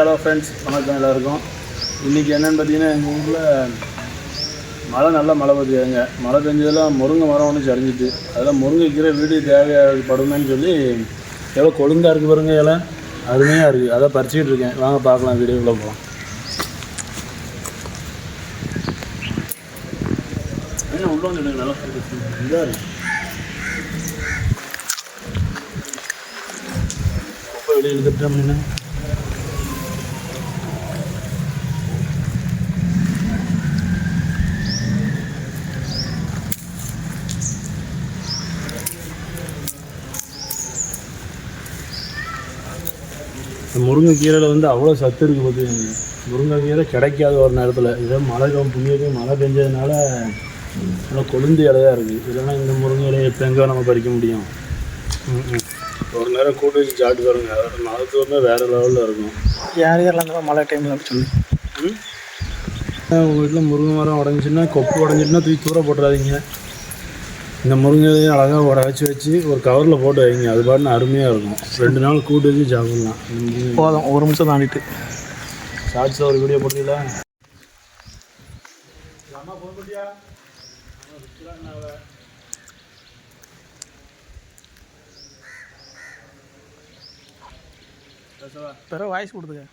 Hello friends, வணக்கம் எல்லாருக்கும். இன்றைக்கி என்னென்னு பார்த்தீங்கன்னா, எங்கள் ஊரில் நல்லா மழை பெய்யுதுங்க. மழை பெஞ்சதெல்லாம் முருங்கை மரம் ஒன்று சரிஞ்சிட்டு, அதெல்லாம் முருங்கைக்கீரை வீடு தேவைப்படுமேன்னு சொல்லி எவ்வளோ கொழுந்தாக இருக்குது பாருங்க, இலை அருமையாக இருக்குது. அதை பறிச்சிக்கிட்டு இருக்கேன். வாங்க பார்க்கலாம், வீடியோக்குள்ளே போகலாம். என்ன உள்ள வந்துடுங்க, நல்லா இதாக இருக்குது. குப்பை வெளியே எழுதிட்டேன் அப்படின்னா முருங்கைக்கீரையில் வந்து அவ்வளோ சத்து இருக்குது. பார்த்துக்கோங்க, முருங்கைக்கீரை கிடைக்காத ஒரு நேரத்தில் இதே மழை மழை பெஞ்சதுனால நல்லா கொழுந்து இலையாக இருக்குது. இல்லைன்னா இந்த முருங்கை இலையை எப்போ எங்கே நம்ம பறிக்க முடியும்? ஒரு நேரம் கூட்டு வச்சு சாப்பிட்டு பாருங்க, அதோட மகத்துவமே வேறு லெவலில் இருக்கும். யார் யாரெல்லாம் மழை டைமில் சொல்லி உங்கள் வீட்டில் முருங்கை மரம் உடஞ்சின்னா, கொப்பு உடஞ்சிட்டுனா தூக்கி தூர போட்டுறாதீங்க. இந்த முருங்கையும் அழகாக வச்சு ஒரு கவரில் போட்டு வைங்க. அது பாட்டுன்னு அருமையாக இருக்கும். 2 நாள் கூட்டு வச்சு சாப்பிட்லாம். போதும், 1 நிமிஷம் தாண்டிட்டு ஷார்ட்ஸில் ஒரு வீடியோ போட்டீங்களா? வாய்ஸ் கொடுத்துக்க.